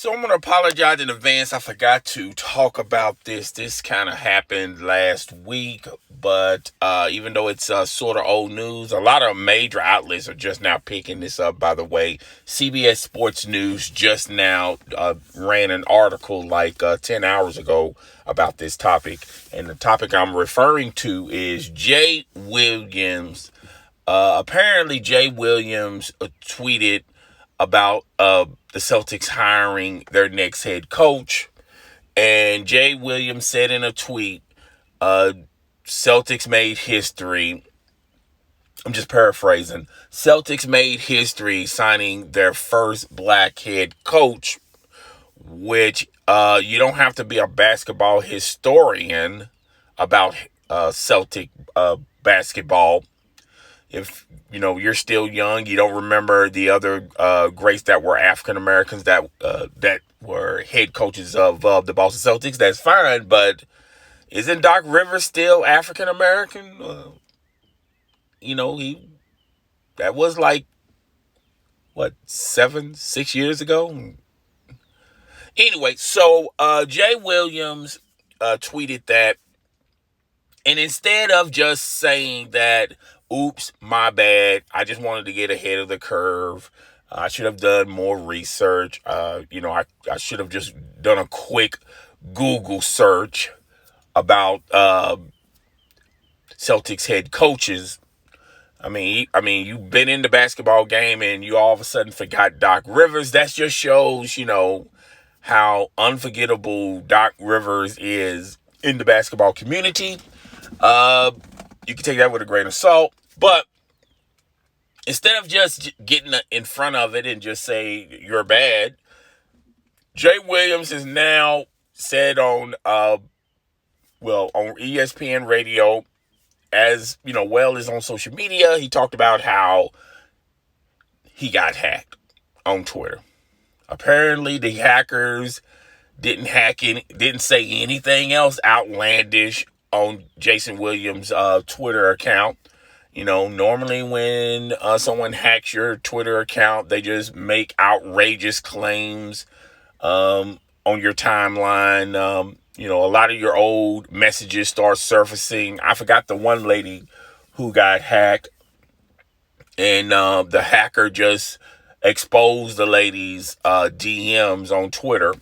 So I'm going to apologize in advance. I forgot to talk about this. This kind of happened last week, but even though it's sort of old news, a lot of major outlets are just now picking this up, by the way. CBS Sports News just now ran an article like 10 hours ago about this topic. And the topic I'm referring to is Jay Williams. Apparently, Jay Williams tweeted about the Celtics hiring their next head coach. And Jay Williams said in a tweet, Celtics made history. I'm just paraphrasing. Celtics made history signing their first black head coach, which you don't have to be a basketball historian about Celtic basketball. If you're still young, you don't remember the other greats that were African Americans that were head coaches of the Boston Celtics. That's fine, but isn't Doc Rivers still African American? That was like what 6 years ago. Anyway, so Jay Williams tweeted that, and instead of just saying that, oops, my bad, I just wanted to get ahead of the curve, I should have done more research, I should have just done a quick Google search about Celtics head coaches. I mean, you've been in the basketball game and you all of a sudden forgot Doc Rivers. That just shows, how unforgettable Doc Rivers is in the basketball community. You can take that with a grain of salt, but instead of just getting in front of it and just say you're bad, Jay Williams has now said on ESPN radio, as well as on social media, he talked about how he got hacked on Twitter. Apparently, the hackers didn't say anything else outlandish on Jason Williams' Twitter account. Normally when someone hacks your Twitter account, they just make outrageous claims on your timeline. A lot of your old messages start surfacing. I forgot the one lady who got hacked, and the hacker just exposed the lady's DMs on Twitter.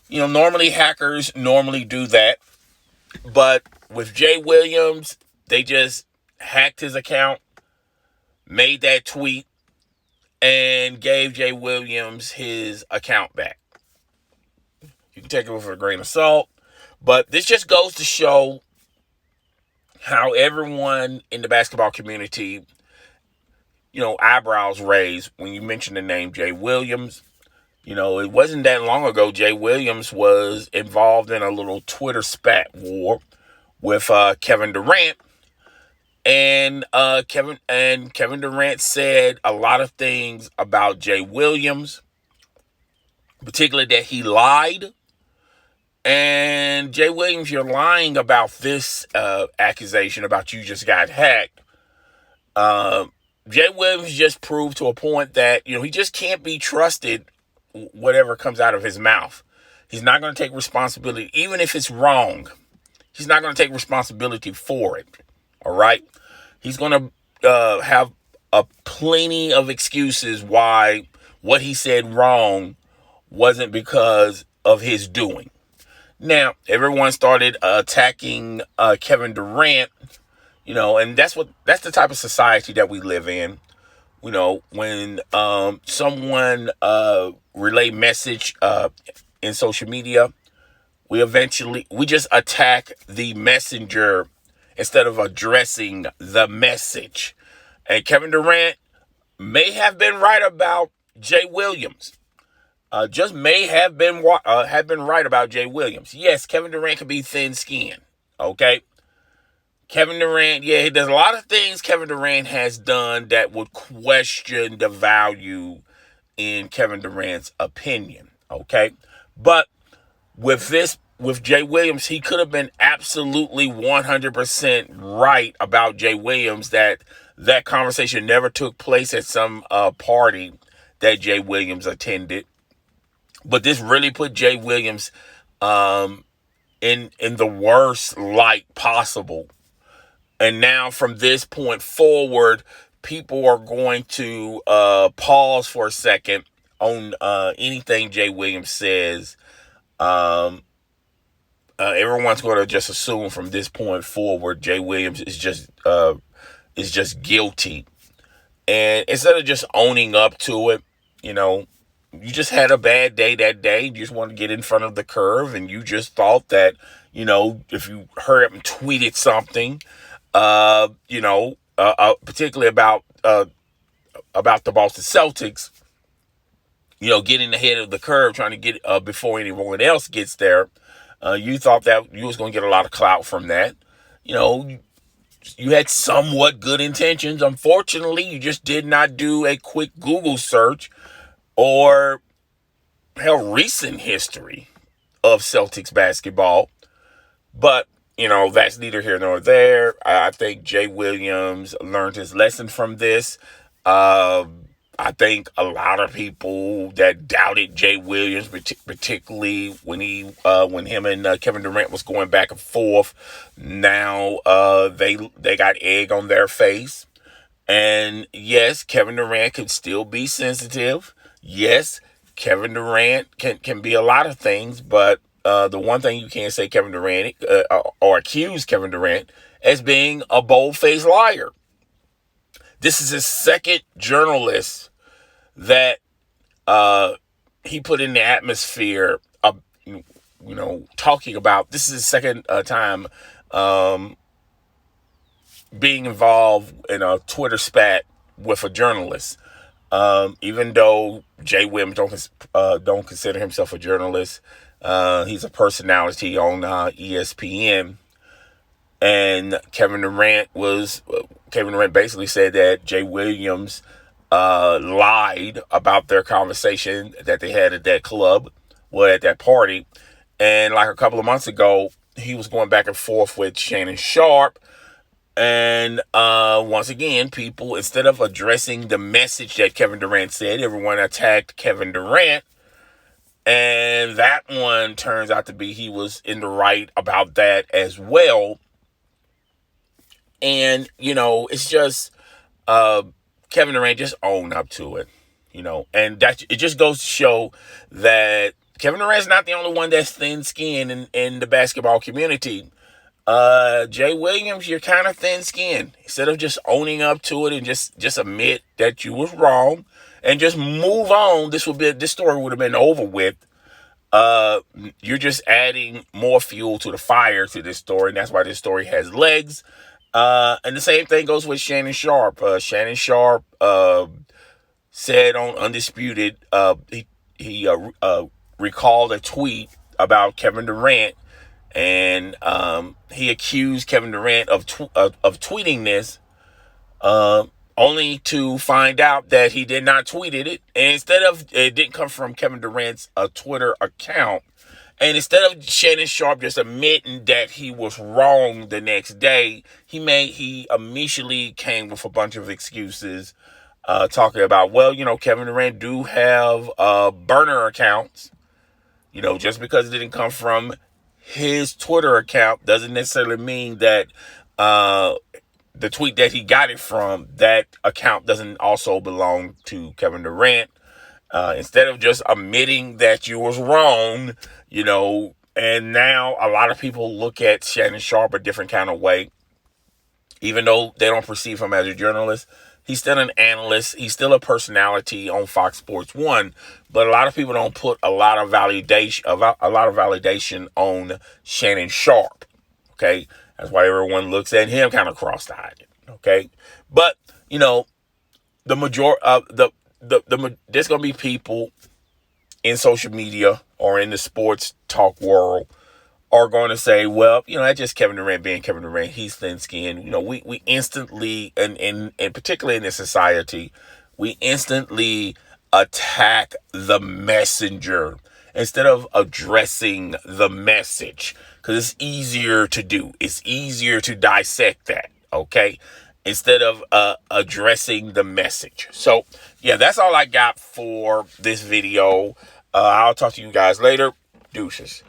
Normally hackers do that. But with Jay Williams, they just hacked his account, made that tweet, and gave Jay Williams his account back. You can take it with a grain of salt. But this just goes to show how everyone in the basketball community, eyebrows raised when you mention the name Jay Williams. It wasn't that long ago Jay Williams was involved in a little Twitter spat war with Kevin Durant. And Kevin Durant said a lot of things about Jay Williams, particularly that he lied. And Jay Williams, you're lying about this accusation about you just got hacked. Jay Williams just proved to a point that, he just can't be trusted whatever comes out of his mouth. He's not going to take responsibility, even if it's wrong. He's not going to take responsibility for it. All right? He's going to have a plenty of excuses why what he said wrong wasn't because of his doing. Now, everyone started attacking Kevin Durant, and that's the type of society that we live in. When someone relay message in social media, we just attack the messenger instead of addressing the message. And Kevin Durant may have been right about Jay Williams. Just may have been right about Jay Williams. Yes, Kevin Durant could be thin-skinned. Okay. Kevin Durant, there's a lot of things Kevin Durant has done that would question the value in Kevin Durant's opinion, okay? But with Jay Williams, he could have been absolutely 100% right about Jay Williams, that conversation never took place at some party that Jay Williams attended. But this really put Jay Williams in the worst light possible. And now from this point forward, people are going to pause for a second on anything Jay Williams says. Everyone's going to just assume from this point forward, Jay Williams is just guilty. And instead of just owning up to it, you know, you just had a bad day that day. You just want to get in front of the curve, and you just thought that, you know, if you hurry up and tweeted something, particularly about the Boston Celtics, you know, getting ahead of the curve, trying to get before anyone else gets there. You thought that you was going to get a lot of clout from that. You know, you had somewhat good intentions. Unfortunately, you just did not do a quick Google search or recent history of Celtics basketball. But, you know, that's neither here nor there. I think Jay Williams learned his lesson from this. I think a lot of people that doubted Jay Williams, particularly when him and Kevin Durant was going back and forth, now they got egg on their face. And yes, Kevin Durant can still be sensitive. Yes, Kevin Durant can be a lot of things, but the one thing you can't say Kevin Durant or accuse Kevin Durant as being a bold-faced liar. This is his second journalist that he put in the atmosphere, talking about. This is his second time being involved in a Twitter spat with a journalist. Even though Jay Williams don't consider himself a journalist, he's a personality on ESPN. And Kevin Durant basically said that Jay Williams lied about their conversation that they had at that club, at that party. And like a couple of months ago, he was going back and forth with Shannon Sharpe. And once again, people, instead of addressing the message that Kevin Durant said, everyone attacked Kevin Durant. And that one turns out to be he was in the right about that as well. And, you know, it's just Kevin Durant just owned up to it, you know. And that it just goes to show that Kevin Durant's not the only one that's thin-skinned in the basketball community. Jay Williams, you're kind of thin-skinned. Instead of just owning up to it and just admit that you was wrong and just move on, this story would have been over with. You're just adding more fuel to the fire to this story, and that's why this story has legs. And the same thing goes with Shannon Sharpe. Shannon Sharpe said on Undisputed, he recalled a tweet about Kevin Durant, and he accused Kevin Durant of tweeting this, only to find out that he did not tweet it. And instead of it didn't come from Kevin Durant's Twitter account. And instead of Shannon Sharpe just admitting that he was wrong the next day, he immediately came with a bunch of excuses, talking about, well, you know, Kevin Durant do have burner accounts. You know, just because it didn't come from his Twitter account doesn't necessarily mean that the tweet that he got it from, that account doesn't also belong to Kevin Durant. Instead of just admitting that you was wrong, you know, and now a lot of people look at Shannon Sharpe a different kind of way, even though they don't perceive him as a journalist. He's still an analyst. He's still a personality on Fox Sports 1, but a lot of people don't put a lot of validation on Shannon Sharpe. Okay, that's why everyone looks at him kind of cross-eyed. Okay, but you know, the majority of there's gonna be people in social media or in the sports talk world are going to say, well, you know, that's just Kevin Durant being Kevin Durant. He's thin-skinned. You know, we instantly, and particularly in this society, we instantly attack the messenger instead of addressing the message, because it's easier to do. It's easier to dissect that, okay, instead of addressing the message. So, yeah, that's all I got for this video. I'll talk to you guys later. Deuces.